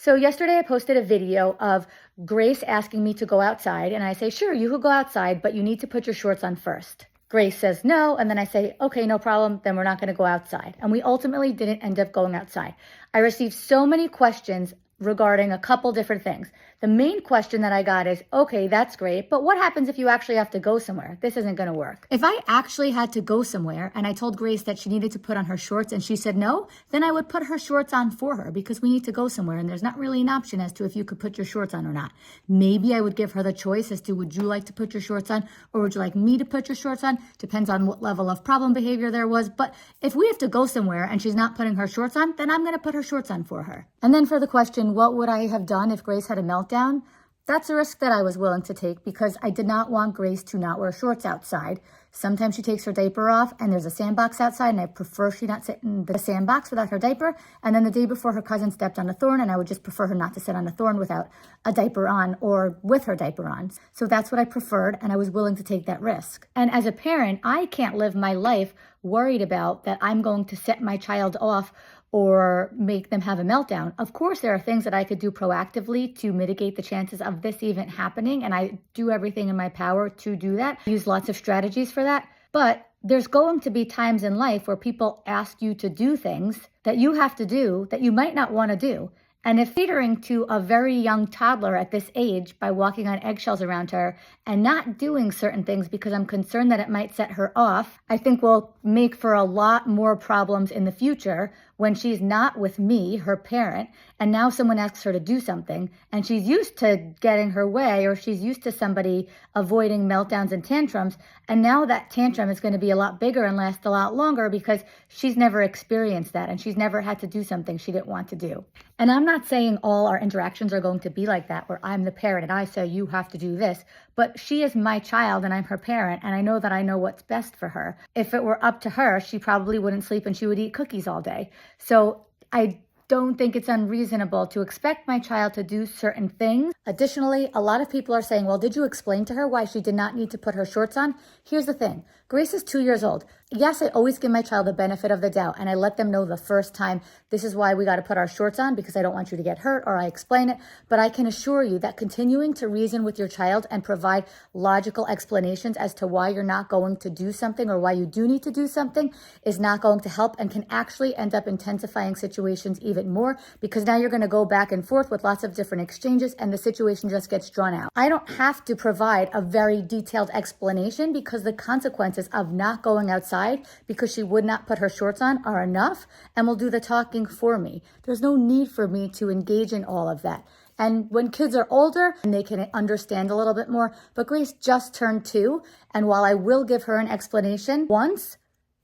So yesterday I posted a video of Grace asking me to go outside, and I say, sure, you could go outside, but you need to put your shorts on first. Grace says no, and then I say, okay, no problem, then we're not going to go outside. And we ultimately didn't end up going outside. I received so many questions regarding a couple different things. The main question that I got is, okay, that's great, but what happens if you actually have to go somewhere? This isn't going to work. If I actually had to go somewhere and I told Grace that she needed to put on her shorts and she said no, then I would put her shorts on for her because we need to go somewhere and there's not really an option as to if you could put your shorts on or not. Maybe I would give her the choice as to would you like to put your shorts on or would you like me to put your shorts on? Depends on what level of problem behavior there was. But if we have to go somewhere and she's not putting her shorts on, then I'm going to put her shorts on for her. And then for the question, what would I have done if Grace had a meltdown? That's a risk that I was willing to take because I did not want Grace to not wear shorts outside. Sometimes she takes her diaper off and there's a sandbox outside and I prefer she not sit in the sandbox without her diaper. And then the day before her cousin stepped on a thorn and I would just prefer her not to sit on a thorn without a diaper on or with her diaper on. So that's what I preferred and I was willing to take that risk. And as a parent, I can't live my life worried about that I'm going to set my child off or make them have a meltdown. Of course, there are things that I could do proactively to mitigate the chances of this even happening, and I do everything in my power to do that. I use lots of strategies for that, but there's going to be times in life where people ask you to do things that you have to do that you might not want to do. And if catering to a very young toddler at this age by walking on eggshells around her and not doing certain things because I'm concerned that it might set her off, I think will make for a lot more problems in the future when she's not with me, her parent, and now someone asks her to do something and she's used to getting her way or she's used to somebody avoiding meltdowns and tantrums. And now that tantrum is going to be a lot bigger and last a lot longer because she's never experienced that and she's never had to do something she didn't want to do. And I'm not saying all our interactions are going to be like that, where I'm the parent and I say, you have to do this, but she is my child and I'm her parent and I know that I know what's best for her. If it were up to her, she probably wouldn't sleep and she would eat cookies all day. So I don't think it's unreasonable to expect my child to do certain things. Additionally, a lot of people are saying, well, did you explain to her why she did not need to put her shorts on? Here's the thing. Grace is 2 years old. Yes, I always give my child the benefit of the doubt and I let them know the first time, this is why we got to put our shorts on because I don't want you to get hurt, or I explain it. But I can assure you that continuing to reason with your child and provide logical explanations as to why you're not going to do something or why you do need to do something is not going to help and can actually end up intensifying situations even more because now you're going to go back and forth with lots of different exchanges and the situation just gets drawn out. I don't have to provide a very detailed explanation because the consequences of not going outside because she would not put her shorts on are enough and will do the talking for me. There's no need for me to engage in all of that. And when kids are older, they can understand a little bit more. But Grace just turned 2. And while I will give her an explanation once,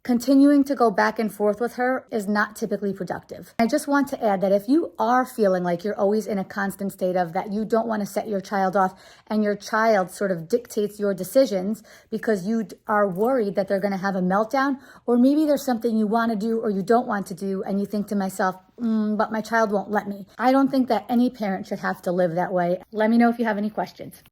continuing to go back and forth with her is not typically productive. I just want to add that if you are feeling like you're always in a constant state of that you don't want to set your child off and your child sort of dictates your decisions because you are worried that they're going to have a meltdown, or maybe there's something you want to do or you don't want to do and you think to myself, but my child won't let me. I don't think that any parent should have to live that way. Let me know if you have any questions.